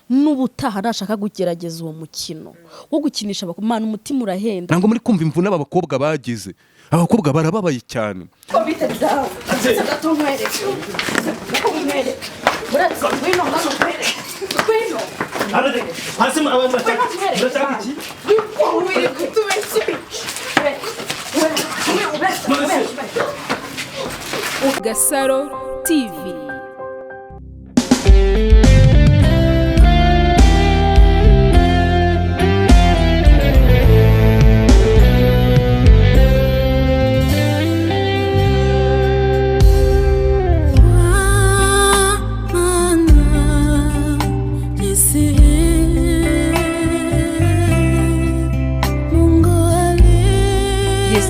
n'ubutaha nashaka kugerageza uwo mukino wo gukinisha abakobwa umutima urahenda. Ntabwo muri kumva imvune abakobwa bagize. Abakobwa barababaye cyane. Ko bite byawe gatomwereke gatomwereke buratse wino ngamwereke wino hasi murashaka iki wireke tubensi Gasaro TV.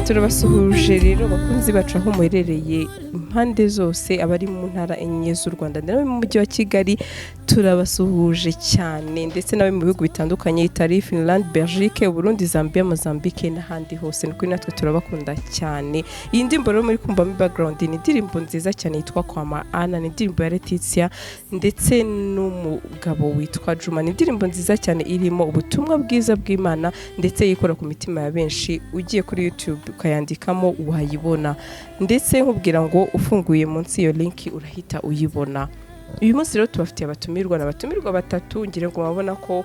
Turabasuhuje rero bakunzi bacu aho muherereye impande zose abari mu ntara enye z'u Rwanda nawe mu mujyi wa Kigali turabasuhuje cyane ndetse nawe mu bihugu bitandukanye Italy, Finland, Belgique, Burundi, Zambia, Mozambique n'ahandi hose nuko natwe turabakunda cyane. Iyi ndirimbo rero muri kumva mu background ni indirimbo nziza cyane yitwa Kwa Ana, ni indirimbo ya Letitia ndetse n'umugabo witwa Juma. Ni indirimbo nziza cyane irimo ubutumwa bwiza bw'Imana ndetse yikora ku mitima ya benshi. Ugiye kuri YouTube ukayandikamo wayibona ndetse nkubwira ngo ufunguye munsi iyo link urahita uyibona. Uyu munsi rero tubafitiye abatumirwa batatu ngire ngo mabona ko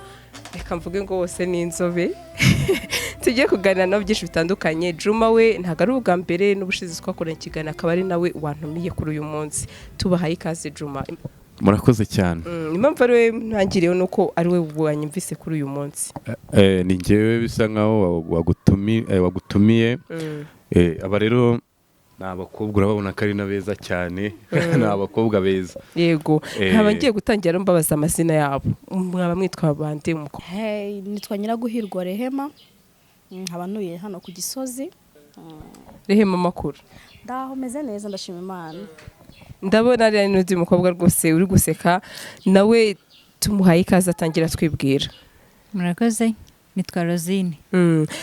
reka mvuge ngo bose ni inzobe tugiye kuganira nabo byinshi bitandukanye. Juma we ntago ari ubwa mbere n'ubushize twakoranye ikiganiro akaba ari nawe wantumiye kuri uyu munsi. Tubahaye ikaze Juma. Murakoze cyane. Impamvu ari we ntangiriyeho nuko ari we wanyumvise kuri uyu munsi. Ni njyewe bisa nkaho wagutumiye. Aba rero ni abakobwa urababona ko ari na beza cyane. Ni abakobwa beza. Yego. Nkaba ngiye gutangira mbabaza amazina yabo. Mwaba mwitwa bande muko? Nitwa Nyiraguhirwa Rehema. Nkaba ntuye hano ku Gisozi. Rehema makuru. Ndaho meze neza ndashima Imana. Ndabona ari n'undi mukobwa rwose uri guseka nawe tumuhaye ikaze atangira twibwira. Murakoze, nitwa Rosine.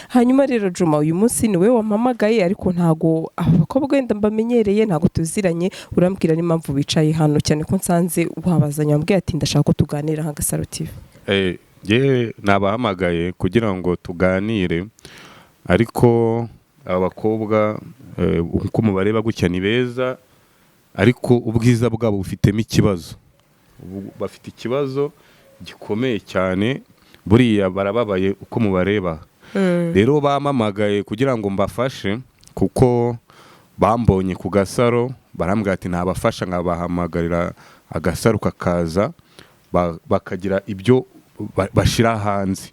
Hanyuma rero Juma uyu munsi niwe wampamagaye ariko ntago abakobwa wenda mbamenyereye ntago tuziranye, urambwira n'impamvu bicaye hano cyane ko nsanze wabazanya wambwiye ati ndashaka ko tuganira nka Gasaro TV. Je nabahamagaye kugira ngo tuganire ariko abakobwa uko mubareba gutya ni beza ariko ubwiza bwabo bufitemo ikibazo. Bafite ikibazo gikomeye cyane buriya barababaye uko mubareba. Rero bamamagaye kugira ngo mbafashe kuko bambonye ku Gasaro barambwira ati ntabafasha nkabahamagarira Agasaro kakaza bakagira ibyo bashira hanze.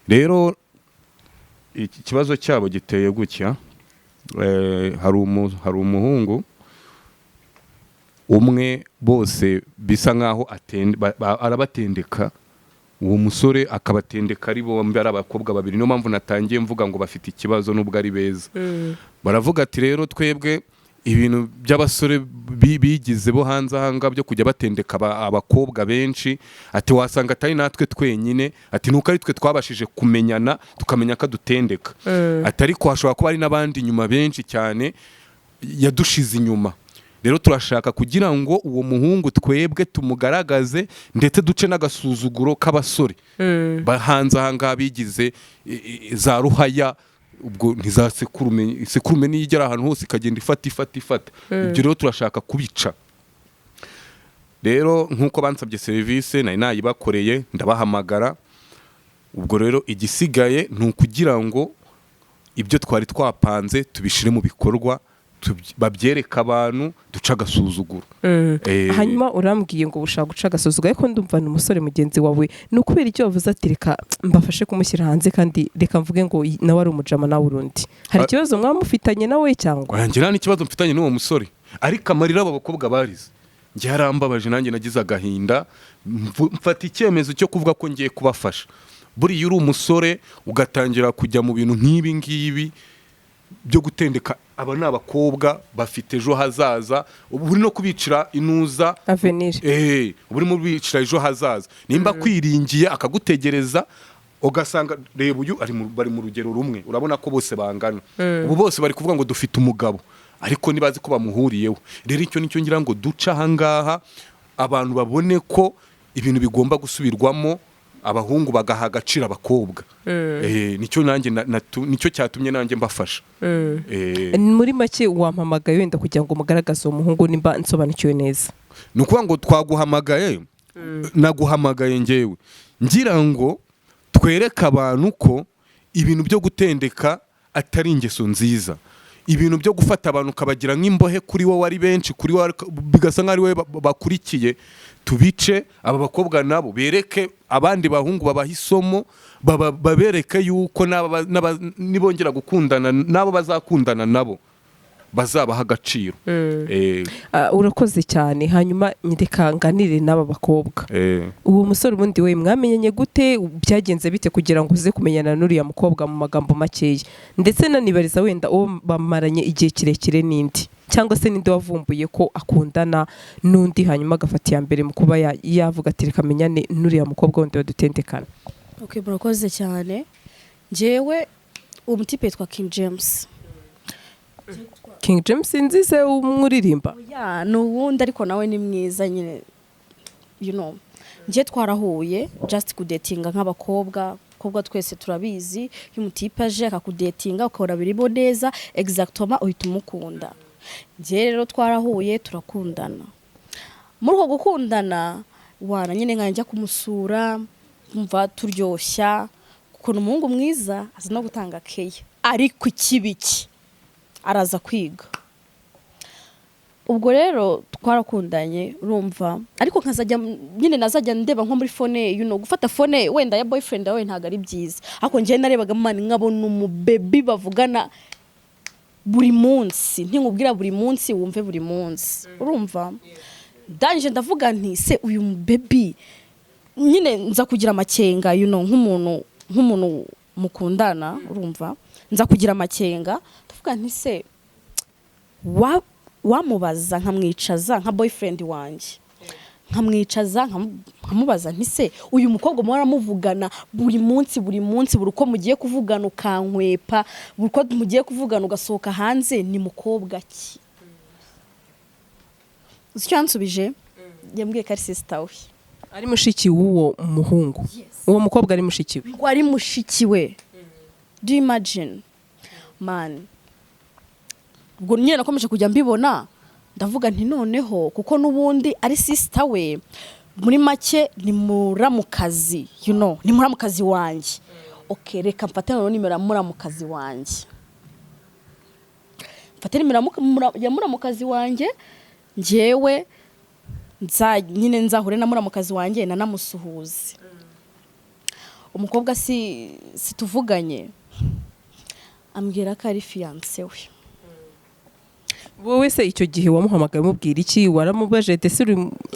Rero ikibazo cyabo giteye gutya. Hari umuhungu umwe bose bisa nkaho arabatendeka. Uwo musore akabatendeka ari bombi ari abakobwa babiri. Niyo mpamvu natangiye mvuga ngo bafite ikibazo nubwo ari beza. Baravuga ati rero twebwe ibintu by'abasore bigize bo hanze ahanga byo kujya batendeka abakobwa benshi ati wasanga atari natwe twenyine ati nuko ari twe twabashije kumenyana tukamenya ko dutendeka. Ati ariko hashobora kuba ari n'abandi nyuma benshi cyane yadushize inyuma. Rero turashaka kugira ngo uwo muhungu twebwe tumugaragaze ndetse duce n'agasuzuguro k'abasore bahanze ahanga bigize za ruhaya. Ubwo ntizasekurume nigera ahantu hose ikagenda ifata. Ibyo rero turashaka kubica. Rero nkuko bansabye service nari nayibakoreye ndabahamagara. Ubwo rero igisigaye ni ukugira ngo ibyo twari twapanze tubishire mu bikorwa babyereka abantu duca agasuzuguro. Hanyuma urambwiye ngo ushaka guca agasuzuguro ariko ndumva ni umusore mugenzi wawe ni ukubera icyo wavuze ati reka mbafashe kumushyira hanze kandi reka mvuge ngo nawe ari umujama nawe urundi. Hari ikibazo mwamufitanye nawe cyangwa? Ngira n'ikibazo mfitanye n'uwo musore ariko amarira aba bakobwa barize ngiye harambabaje nanjye nagize agahinda mfata icyemezo cyo kuvuga ko ngiye kubafasha. Buriya uri umusore ugatangira kujya mu bintu nk'ibi ngibi byo gutendeka aba ni abakobwa bafite ejo hazaza. Buri no kubicira inuza avenir. Buri mu bicira ejo hazaza nimba kwiringiye akagutegereza ugasanga reba uyu bari mu rugero rumwe urabona ko bose bangana. Ubu bose bari kuvuga ngo dufite umugabo ariko nibazi ko bamuhuriyeho. Rero icyo nicyo ngira ngo duca ahangaha abantu babone ko ibintu bigomba gusubirwamo abahungu bagaha agaciro abakobwa. Nicyo cyatumye nanjye mbafasha. muri make wampamagaye wenda kugira ngo mugaragaze uwo muhungu nimba nsobanukiwe neza. Ni ukuvuga ngo twaguhamagaye, naguhamagaye njyewe ngira ngo twereke abantu ko ibintu byo gutendeka atari ingeso nziza, ibintu byo gufata abantu ukabagira nk'imbohe kuri wowe ari benshi, kuri wowe bigasa nk'ari we bakurikiye, tubice aba bakobwa nabo bereke abandi bahungu babaha isomo, babereke yuko nibongera gukundana nabo bazakundana nabo bazabaha agaciro. Urakoze cyane. Hanyuma nyereka nganire n'aba bakobwa. Uwo musore ubundi we mwamenyanye gute, byagenze bite kugira ngo uze kumenyana n'uriya mukobwa mu magambo makeya, ndetse nanibariza wenda uwo bamaranye igihe kirekire n'indi, cyangwa se ninde wavumbuye ko akundana n'undi hanyuma agafata iya mbere mu kuba yavuga ati reka menyane n'uriya mukobwa wundi badutendekana. Okay, murakoze cyane. Njyewe umutipe yitwa King James. King James nzize umuririmba? Ni uwundi ariko nawe ni mwiza nyine, njye twarahuye just kudetinga nk'abakobwa twese turabizi, iyo umutipe aje akakudetinga ukabona birimo neza exactement uhita umukunda. Njye rero twarahuye turakundana. Muri uko gukundana nyine nkajya kumusura mva turyoshya, kuko n'umuhungu mwiza azi no gutanga keya, ariko ikibiki araza kwiga. Ubwo rero twarakundanye urumva, ariko nazajya ndeba nko muri phone, gufata phone wenda ya boyfriend wawe ntago ari byiza, ariko njye narebaga mani nkabona umubebi bavugana buri munsi, nkubwira buri munsi wumve buri munsi, urumva. Danje ndavuga nti se uyu mubebi nyine nza kugira amakenga, nk'umuntu mukundana, urumva, nza kugira amakenga, ndavuga nti se wamubaza nkamwicaza nka boyfriend wanjye, nkamwicaza nkamubaza nti se uyu mukobwa muhora muvugana buri munsi buri uko mugiye kuvugana ukankwepa, buri uko mugiye kuvugana ugasohoka hanze, ni mukobwa ki? Icyo yansubije yambwiye ko ari sister we, ari mushiki w'uwo muhungu. Uwo mukobwa ari mushiki we? Ngo ari mushiki we. Do you imagine man? Ubwo nyine nakomeje kujya mbibona, ndavuga nti noneho kuko n'ubundi ari sister we, muri make ni muramukazi, ni muramukazi wanjye. Okay, reka mfate nimero muramukazi wanjye, mfate nimero ya muramukazi wanjye, njyewe nyine nzahure na muramukazi wanjye nanamusuhuze. Umukobwa situvuganye ambwira ko ari fiance we. Wowe se icyo gihe wamuhamagaye umubwira iki? Waramubaje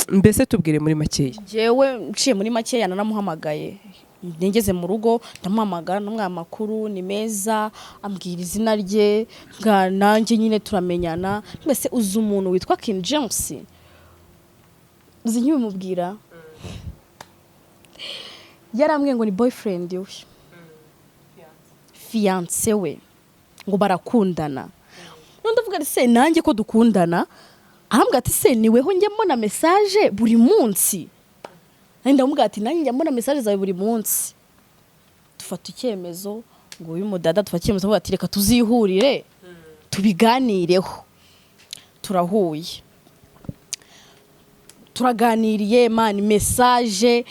mbese tubwire muri makeya. Jewe nciye muri makeya nanamuhamagaye, nengeze mu rugo ndamuhamagara n'umwana makuru ni meza, ambwira izina rye, nanjye nyine turamenyana. Mbese uzi umuntu witwa King James? Uzi nkibimubwira? Yarambwiye ngo ni boyfriend we, fiance we, ngo barakundana. Ndavuga se nanjye ko dukundana, arambwira ati se niweho njye mbona message buri munsi. Ndamubwira ati nanjye njya mbona message zawe buri munsi. Dufata icyemezo ngo uyu mudada dufata icyemezo ati reka tuzihurire tubiganireho. Turahuye, turaganiriye man, message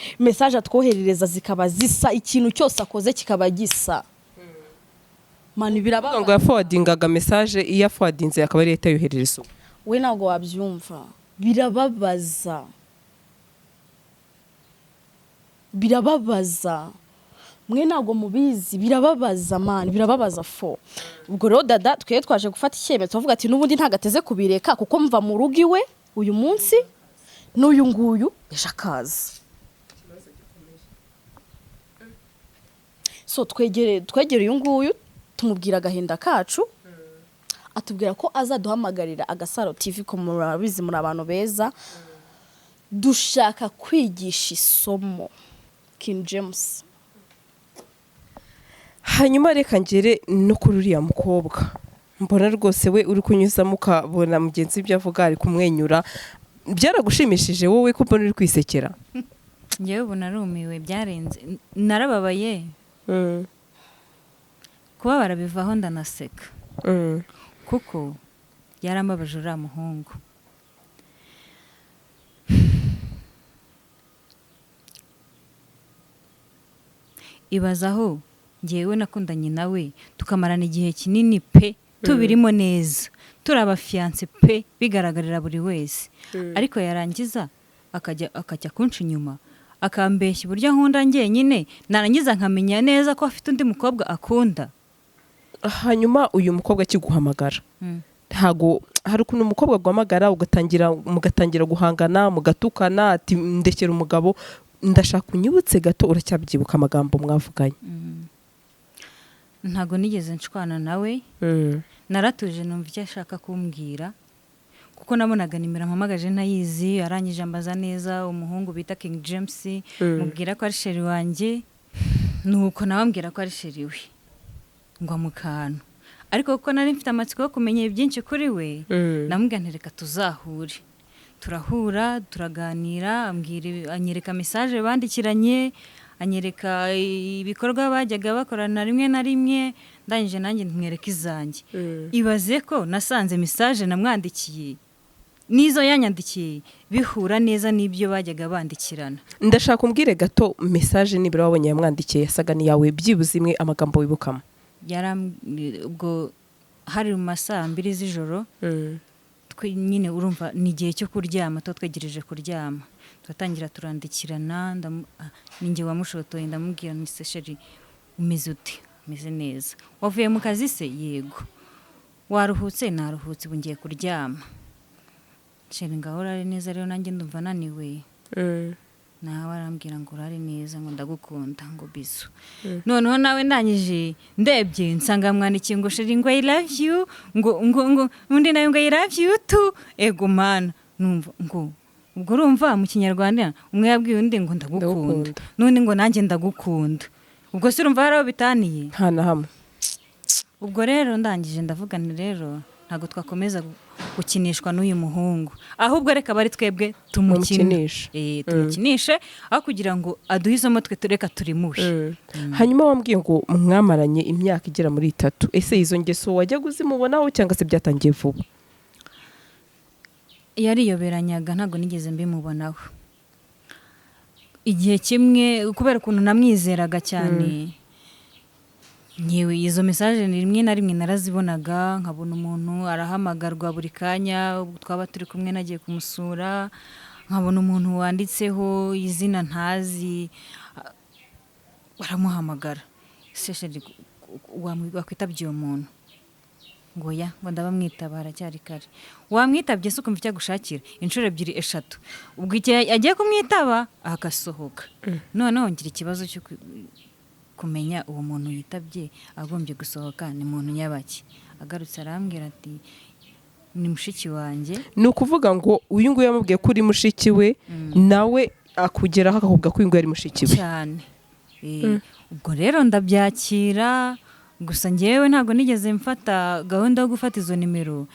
atwoherereza zikaba zisa, ikintu cyose akoze kikaba gisa. Mani birabaga ngo yaforwardingaga message, iya forwardinze akaba ari leta yoherereza. We ntabwo wabyumva, birababaza mwe ntabwo mubizi, birababaza man, birababaza fo. Ubwo rero dada twe twaje gufata icyemezo, tuvuga ati n'ubundi ntagateze kubireka kuko mva mu rugo iwe uyu munsi n'uyu nguyu ejo akaza. So twegere uyu nguyu tumubwira agahinda kacu, atubwira ko azaduhamagarira Agasaro TV ko murabizi muri abantu beza, dushaka kwigisha isomo King James. Hanyuma reka ngere no kuri uriya mukobwa, mbona rwose we uri kunyuzamo ukabona mugenzi ibyo avuga ari kumwenyura, byaragushimishije wowe ko mbona uri kwisekera? ngewe ubu narumiwe byarenze narababaye kubabara bivaho ndanaseka kuko yarambabaje uriya muhungu. Ibazaho ngewe nakundanye nawe tukamarana igihe kinini pe tubirimo neza turi abafiyanse pe bigaragarira buri wese, ariko yarangiza akajya kunca inyuma akambeshya uburyo nkunda njyenyine, narangiza nkamenya neza ko afite undi mukobwa akunda. Hanyuma uyu mukobwa akiguhamagara ntago hari ukuntu umukobwa aguhamagara mugatangira guhangana mugatukana ati ndekera umugabo, ndashaka unyibutse gato uracyabyibuka amagambo mwavuganye? Ntago nigeze nshwana nawe, naratuje numva icyo ashaka kumbwira kuko nabonaga nimero mpamagaje ntayizi, arangije ambaza neza umuhungu bita King James, mubwira ko ari sheri wanjye, nuko nabambwira ko ari sheri we ngwa mu kantu, ariko kuko nari mfite amatsiko yo kumenya byinshi kuri we, namubwira nti reka tuzahure. Turahura turaganira, anyereka message bandikiranye, anyereka ibikorwa bajyaga bakorana rimwe na rimwe, ndangije nanjye ntimwereka izanjye. Ibaze ko nasanze message namwandikiye nizo yanyandikiye bihura neza n'ibyo bajyaga bandikirana. Ndashaka umbwire gato message nibura wabonye yamwandikiye yasaga niyawe, byibuze imwe amagambo wibukamo. Ubwo hari mu masaha 2 z'ijoro, nyine urumva ni igihe cyo kuryama, twegereje kuryama, turatangira turandikirana, ninjye wamushotoye ndamubwira nti se sheri umeze ute? Umeze neza. Wavuye mu kazi se? Yego. Waruhutse? Naruhutse, bungiye kuryama. Sheri ngaho urare neza rero nanjye ndumva naniwe. Nawe arambwira ngo urare neza, ngo ndagukunda, ngo bizu. Noneho nawe ndangije ndebye nsanga mwandikiye ngo sheri ngo I love you, ngo undi nayo ngo I love you too. Ego mana, numva ngo ubwo urumva mu kinyarwanda umwe yabwiye undi ngo ndagukunda, none ngo nanjye ndagukunda. Ubwo se urumva haraho bitaniye? Nta na hamwe. Ubwo rero ndangije ndavuga nti rero ntago twakomeza gukinishwa n'uyu muhungu, ahubwo reka bari twebwe tumukinishe. Tumukinishe aho kugira ngo aduhisemo twe tureka turimushe. Hanyuma wambwiye ngo mwamaranye imyaka igera muri 3, ese izo ngeso wajya guzimubonaho cyangwa se byatangiye vuba? Yariyoberanyaga, ntago nigeze mbimubonaho. Igihe kimwe kubera ukuntu namwizeraga cyane, nyewe izo message rimwe na rimwe narazibonaga, nkabona umuntu arahamagarwa buri kanya, twaba turi kumwe nagiye kumusura, nkabona umuntu wanditseho izina ntazi baramuhamagara. Sesheri wakwitabye uwo muntu? Ngo ya, ngo ndabamwitabara cyari kare. Wamwitabye se ukumva icyo gushakira inshuro 2 3. Ubwo igihe agiye kumwitaba akasohoka, noneho ngira ikibazo cyo kumenya uwo muntu yitabye agombye gusohoka ni muntu nyabaki. Agarutse arambwira ati ni mushiki wanjye. Ni ukuvuga ngo uyu nguyu yamubwiye ko uri mushiki we, nawe akugeraho akakubwira ko uyu nguyu ari mushiki we cyane. Ubwo rero ndabyakira, gusa ngewe ntago nigeze mfata gahunda yo gufata izo nimero.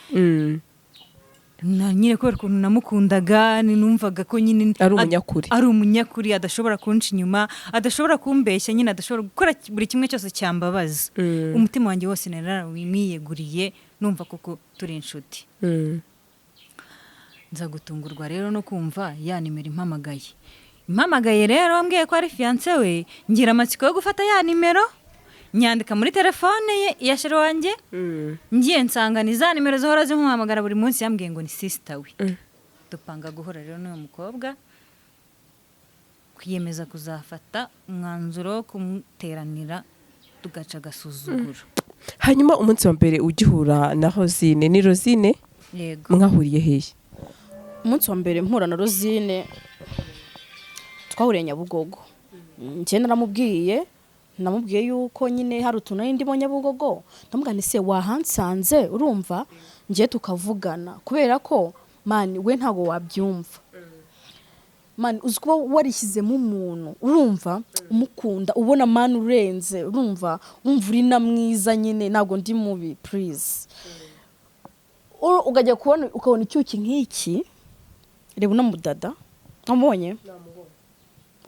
Nyine kubera ukuntu namukundaga, numvaga ko nyine ari umunyakuri, adashobora kunca inyuma, adashobora kumbeshya, nyine adashobora gukora buri kimwe cyose cyambabaza. Umutima wanjye wose narawimiyeguriye, numva koko turi inshuti. Nza gutungurwa rero no kumva ya nimero impamagaye rero wambwiye ko ari fiance we, ngira amatsiko yo gufata ya nimero, nyandika muri telefone ye ya sheri wanjye, ngiye nsanga ni za nimero zihora zimuhamagara buri munsi, yambwiye ngo ni sister we. Dupanga guhora rero n'uwo mukobwa, kwiyemeza kuzafata umwanzuro wo kumuteranira tugaca agasuzuguro. Hanyuma umunsi wa mbere ugihura na Rosine, ni Rosine? Yego. Mwahuriye hehe? Umunsi wa mbere mpura na Rosine twahuriye Nyabugogo. Njye namubwiye yuko nyine hari utuntu ndimo Nyabugogo, ndamubwira nti se wahansanze urumva ngiye tukavugana, kubera ko man we ntago wabyumva. Man uzikuba warishyizemo umuntu urumva umukunda, ubona man urenze, urumva uri na mwiza, nyine ntago ndi mubi, please. Ukajya kubona ukabona icyuki nk'iki, reba no mudada amubonye,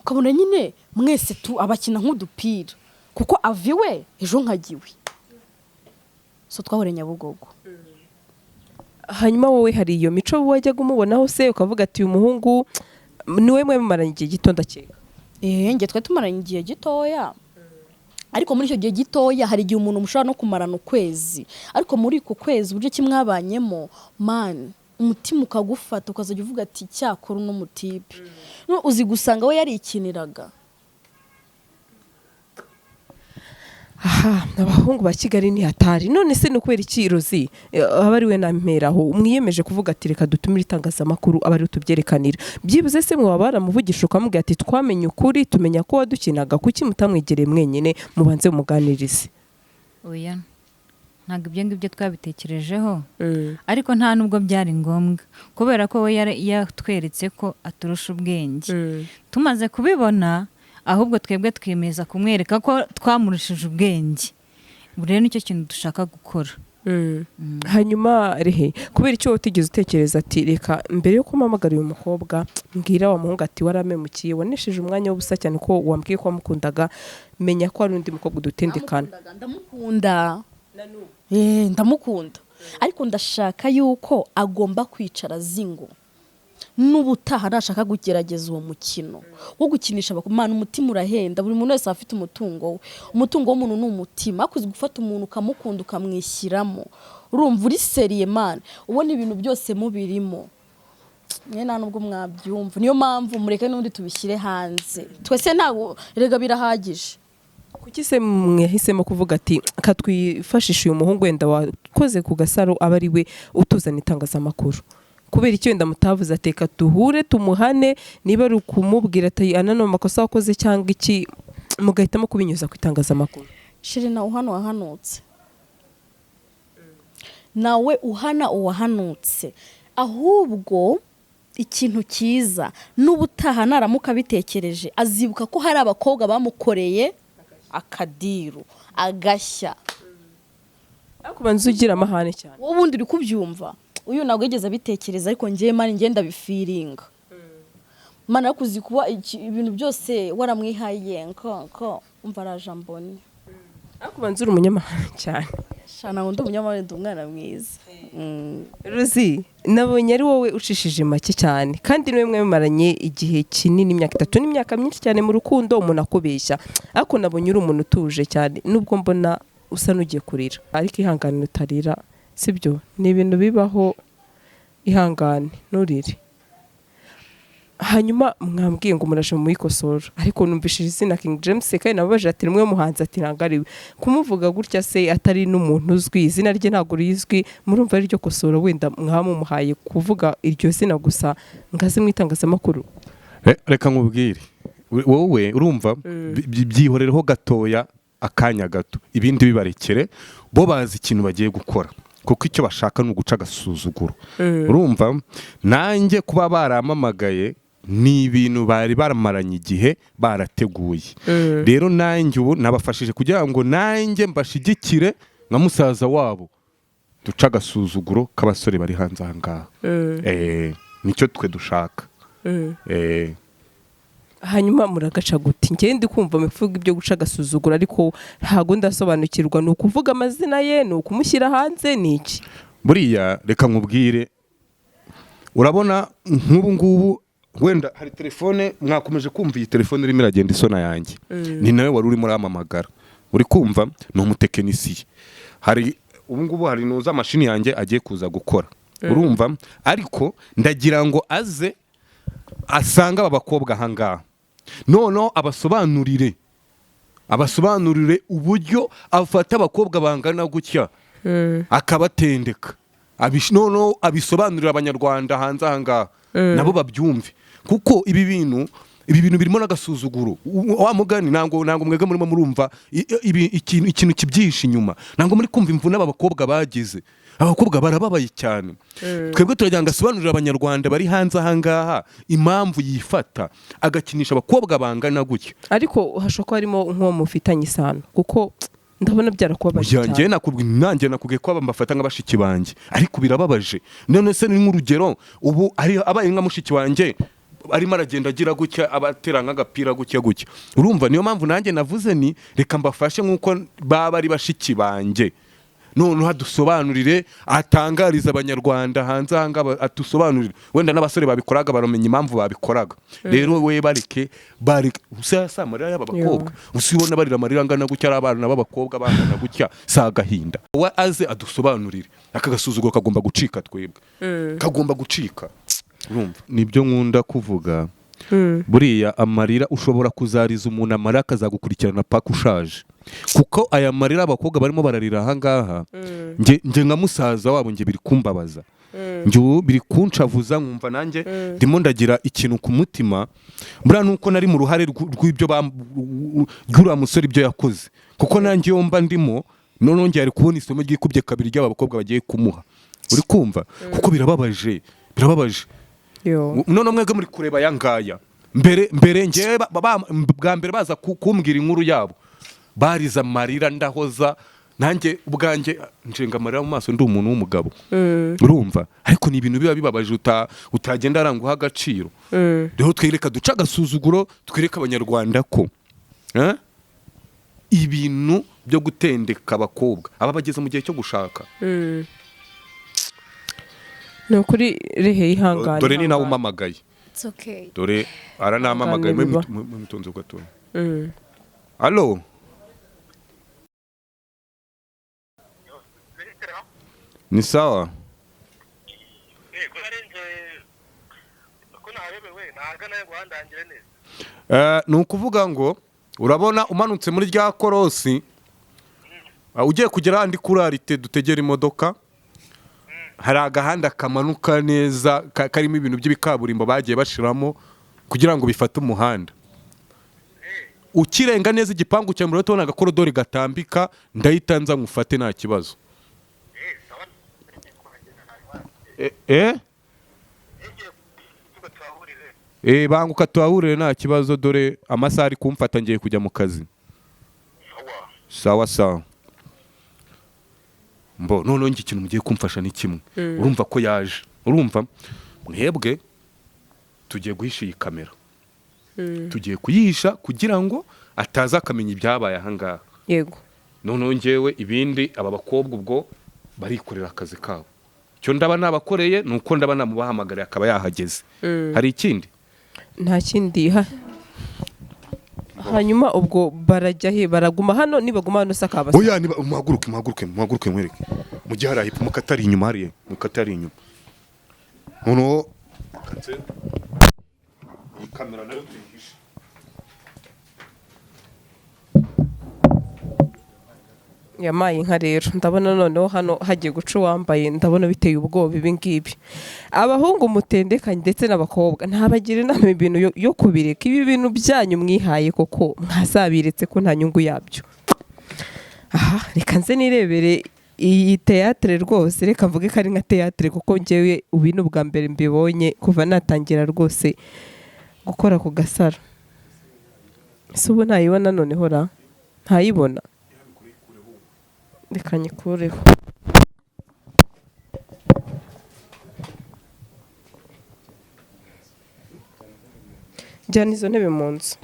ukabona nyine mwese abakina nk'udupira kuko aviwe ejo nkagiwe so twahore Nyabugogo. hanyuma wowe hari iyo mico wajyaga umubonaho se ukavuga ati uyu muhungu niwe mumaranye igihe gito ndakeka? Nge twe tumaranye igihe gitoya, ariko muri icyo gihe gitoya hari igihe umuntu mushobora no kumarana ukwezi, ariko muri uko kwezi uburyo kimwabanyemo man umutima ukagufata ukazajya uvuga ati cyakora uno mutipe uzi gusanga we yarikiniraga. aha abahungu ba Kigali ni hatari. None se no kubera iki Rozi aba ari we namperaho mwiyemeje kuvuga ati reka dutumire itangazamakuru aba ari tubyerekanira, byibuze se mwe wabara muvugisha ukamubwira ati twamenye ukuri tumenya ko wadukinaga, kuki mutamwegereye mwenyine mubanze muganirize? oya ntabwo ibyo ngibyo twabitekerejeho, ariko nta nubwo byari ngombwa kubera ko we yatweretse ko aturusha ubwenge. Tumaze kubibona ahubwo twebwe twemeza kumwereka ko twamurushije ubwenge. Rero nicyo kintu dushaka gukora. hanyuma rehe kubera icyo utigeze utekereza ati reka mbere yo kumamagara uyu mukobwa mbwira wa muhungu ati waramemukiye wanesheje umwanya w'ubusa cyane ko wambwiye ko wamukundaga, menya ko ari undi mukobwa udutendekana? Ndamukunda ariko ndashaka yuko agomba kwicara zingo n'ubutaha nashaka kugerageza uwo mukino wo gukinisha abakumana. Umutima urahenda, buri muntu wese afite umutungo we. Umutungo w'umuntu ni umutima, akuzi gufata umuntu ukamukunda ukamwishyiramo, urumva uri seriye man, ubona ibintu byose mubirimo mwe nta nubwo mwabyumva. Niyo mpamvu mureke n'undi tubishyire hanze, twese ntabwo rega birahagije. Kuki se mwahisemo kuvuga ati katwifashisha uyu muhungu wenda wakoze ku gasaro aba ari we utuzana itangazamakuru? Kubera icyo wenda mutavuze ateka duhure tumuhane, niba ari ukumubwira ati anano makosa wakoze cyangwa iki, mugahitamo kubinyuza ku itangazamakuru? Shiri na uhano wahanutse, nawe uhana uwahanutse, ahubwo ikintu cyiza n'ubutaha naramuka bitekereje azibuka ko hari abakobwa bamukoreye akadiru agashya. Akubanza ugira amahane cyane. Wowe ubundi uri kubyumva, uyu ntabwo yigeze abitekereza, ariko ngiye mani ngenda bifiringa mana kuzi kuba ibintu byose waramwihaye nko umva araje mbone. Akubanza uri umunyamahane cyane. Shana ngo ndi umunyamahane, ndi umwana mwiza. Rozi nabonye ari wowe ucishije make cyane, kandi niwe mwemaranye igihe kinini, imyaka 3 n'imyaka myinshi cyane mu rukundo, umuntu akubeshya, ariko nabonye uri umuntu utuje cyane, nubwo mbona usa n'ugiye kurira, ariko ihangane utarira, sibyo? Ni ibintu bibaho, ihangane nurire. Hanyuma mwambwiye ngo murashe mu ikosora, ariko numvishije izina King James kandi nababaje ati rimwe muhanzi ati rangariwe kumuvuga gutya se atari n'umuntu uzwi, izina rye ntabwo rizwi, murumva ari ryo kosora wenda mwamumuhaye kuvuga iryo zina gusa ngaze mwitangazamakuru? Reka nkubwire wowe urumva byihorereho gatoya akanya gato, ibindi bibarekere bo bazi ikintu bagiye gukora, kuko icyo bashaka ni uguca agasuzuguro. Urumva nanjye kuba baramamagaye ni ibintu bari baramaranye igihe barateguye. Rero nanjye ubu nabafashije kugira ngo nanjye mbashigikire nka musaza wabo, duca agasuzuguro k'abasore bari hanze aha ngaha. Nicyo twe dushaka. Hanyuma muragaca guti ngende kumva mifuga ibyo guca agasuzuguro, ariko ntago ndasobanukirwa ni ukuvuga amazina ye, ni ukumushyira hanze, ni iki? Buriya reka nkubwire, urabona nk'ubu ngubu wenda hari telefone mwakomeje kumva, iyi telefone irimo iragenda isona yanjye, ni nawe wari urimo uramamagara, uri kumva ni umutekinisiye. Hari ubu ngubu hari nuza mashini yanjye agiye kuza gukora, urumva, ariko ndagira ngo aze asanga aba bakobwa aha ngaha, noneho abasobanurire uburyo afata abakobwa bangana gutya akabatendeka, noneho abisobanurira abanyarwanda hanze aha ngaha nabo babyumve, kuko ibi bintu birimo n'agasuzuguro. Wa mugani ntabwo mwega murimo murumva ikintu kibyihishe inyuma, ntabwo muri kumva imvune aba bakobwa bagize. Abakobwa barababaye cyane. Twebwe turagira ngo asobanurire abanyarwanda bari hanze aha ngaha impamvu yifata agakinisha abakobwa bangana gutya. Ariko hashobora kuba harimo nk'uwo mufitanye isano, kuko ndabona byarakubabaje cyane. Nanjye nakubwiye ko bambafata nk'abashiki banjye, ariko birababaje. None se ni nk'urugero ubu ari abaye nka mushiki wanjye arimo aragenda agira gutya abatera nk'agapira gutya gutya. Urumva niyo mpamvu nanjye navuze ni reka mbafashe nk'uko baba ari bashiki banjye, none hadusobanurire, atangariza abanyarwanda hanze ahanga, atusobanurire. Wenda n'abasore babikoraga baramenye impamvu babikoraga. Rero we bareke usasa amarira y'aba bakobwa, usibona barira amarira angana gutya ari abana b'abakobwa bangana gutya, sa gahinda. We aze adusobanurire, akagasuzuguro kagomba gucika, twebwe kagomba gucika. Urumva nibyo nkunda kuvuga. Buriya amarira ushobora kuzariza umuntu amarira akazagukurikirana paka ushaje, kuko aya marira abakobwa barimo bararira ahangaha, nge nka musaza wabo nge biri kumbabaza, nge biri kuncavuza, nkumva nanjye ndimo ndagira ikintu ku mutima. Buriya nuko nari mu ruhare rw'ibyo ry'uriya musore ibyo yakoze, kuko nanjye yomba ndimo none ngiye ari kubona isomo ryikubye kabiri ry'abakobwa bagiye kumuha. Uri kumva kuko birababaje. None mwebwe muri kureba yangaya mbere ngewe bwa mbere baza kumbwira inkuru yabo bariza amarira ndahoza, nanjye ubwanjye njenga amarira mu maso, ndi umuntu w'umugabo. Urumva ariko ni ibintu biba bibabaje utagenda aranguha agaciro. Rero twireka duca agasuzuguro, twireka abanyarwanda ko ibintu byo gutendeka abakobwa aba bageze mu gihe cyo gushaka. ni ukuri rehe ihangane. Dore ni nawe umamagaye. It's okay. Dore aranamamagaye mutonze ugatora. Allo. Ni sawa? Ni ukuvuga ngo urabona umanutse muri rya korosi, ugiye kugera andi kurarite dutegera imodoka, hari agahanda kamanuka neza karimo ibintu by'ibikaburimbo bagiye bashiramo kugira ngo bifate umuhanda. Ukirenga neza igipangu cya mbere tubona agakorodori gatambika, ndahita nza ngufate nta kibazo. Banguka tuhahurire nta kibazo, dore amasaha ari kumfata ngiye kujya mu kazi. Sawa sawa. None ngi ikintu mugiye kumfasha ni kimwe. Urumva ko yaje, urumva mwebwe tugiye guhisha iyi kamera, tugiye kuyihisha kugira ngo ataza akamenya ibyabaye ahangaha. Yego. None ngewe ibindi aba bakobwa ubwo barikorera akazi kabo. Cyo ndaba nabakoreye nuko ndaba namubahamagariye akaba yahageze. Hari ikindi? Nta kindi. Hanyuma ubwo barajya he, baraguma hano, nibaguma hano sakaba. Oya niba muhaguruke mwereke. Mujye harahipa mukatari inyuma, hariye mukatari inyuma. Noneho katse iyi kamera nayo tuyihishe. Yamaye inka rero, ndabona noneho hano hagiye guca uwambaye, ndabona biteye ubwoba ibi ngibi. Abahungu mutendekanye ndetse n'abakobwa ntabagira inama ibintu yo kubireka. Ibi bintu byanyu mwihaye koko mwazabiretse ko nta nyungu yabyo. Reka nze nirebere iyi teatre rwose, reka mvuge ko ari nka teatre kuko ngewe ubintu bwa mbere mbibonye kuva natangira rwose gukora ku gasaro. Ese ubu ntayibona noneho ra? Ntayibona? Reka nyikureho. Jyana izo ntebe mu nzu.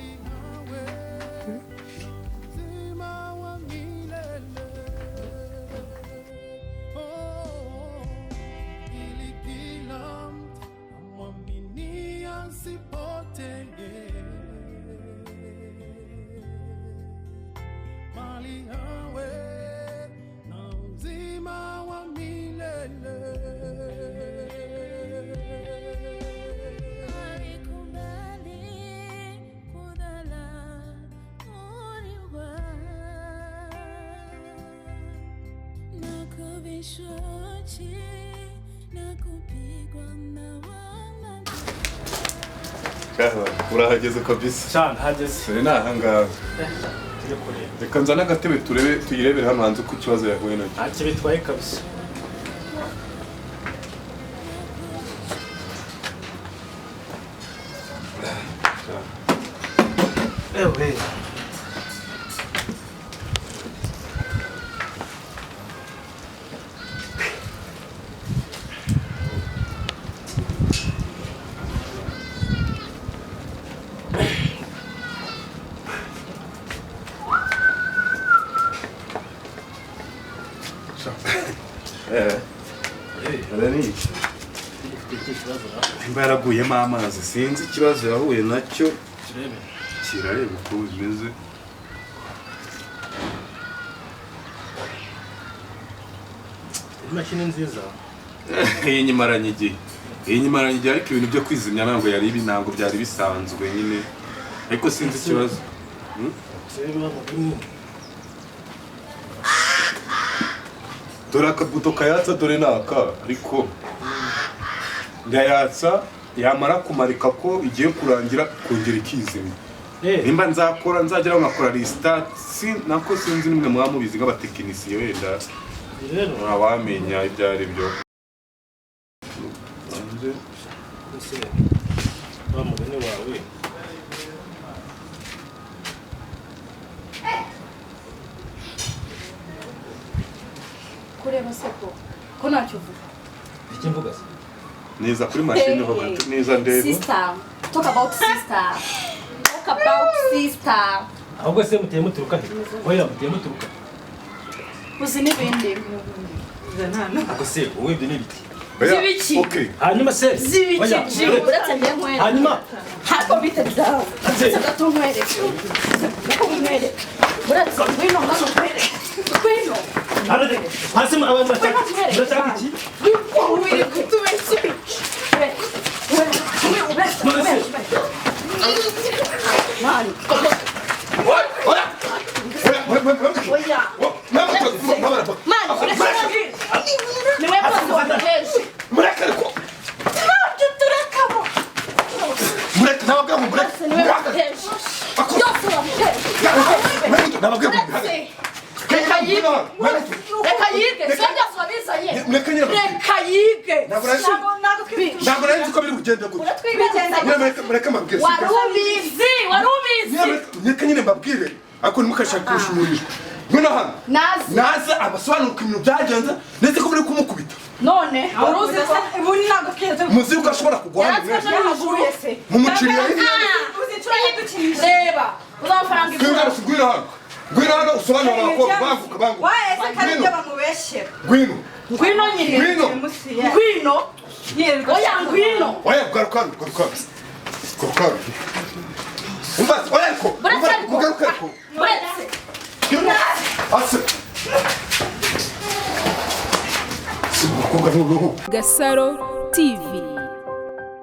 Urahageze kabisa. Cyane hageze. Ni ahangaha. Reka nzana agatebe tuyirebere hano hanze ku kibazo yahuye nacyo. Ntacyo bitwaye kabisa. Ewe. arani imba yaraguyemo amazi sinzi ikibazo yahuye nacyo kirareba uko bimeze. imashini nziza iyi nyimaranye igihe ariko ibintu byo kwizimya ntabwo byari bisanzwe nyine ariko sinzi ikibazo. Dore akabuto kayatsa dore naka ariko ndayatsa yamara kumarika ko igiye kurangira kongera ikizimya. Nimba nzageraho nkakora restart nako sinzi nimwe mwamubizi nk'abatekinisiye wenda ntawamenya ibyo ari byo. wa mugani wawe kureba se ko ntacyo uvuga. iki mvuga se neza kuri machine ho neza ndego. Sister, talk about sister. ahubwo se muteye muturuka he oya muteye muturuka Uzi n'ibindi. ako se wowe ibyo n'ibiti Zibiki. Okay. hanyuma se Zibiki. Uretse njye nkwere. hanyuma Hako bite byawe. Sagato nkwere. Nkwere. Uretse ngwino ngano nkwere. Ngwino. hasi abantu bataka iki Wiri kutubeshya. Mani. Oya. Niwe mwanzo wa keshi. Murekareko. Ntabyo turekamo. Mureke nababwiye ngo mureke. Niwe keshi. Yose wa keshi. Nababwiye ngo Reka yige. Reka yige. Sibyo swabizanye. Reka yige. ntabwo nari nzi ko biri kugenda gutya. Mureke mbabwire. Warubizi. Reka nyine mbabwire ako nimukashakisha umuriro. Ngwino hano. Naze abasobanura ibintu byagenze ndetse ko muri kumukubita. None uruzi ko ubundi ntabwo kiyete. Muzi uko ashobora kugwana mwese. Mumuciriyeho. Reba. Uzafaranga Ngwino hano. Ngwino hano usobanura abakobwa banguka. Waese kandi ibyo bamubeshyera. Ngwino. Ngwino nyine. Ngwino. Oya ngwino. Oya garuka. Umva oya ko. Mugaruka ko. Ase. Gasaro TV.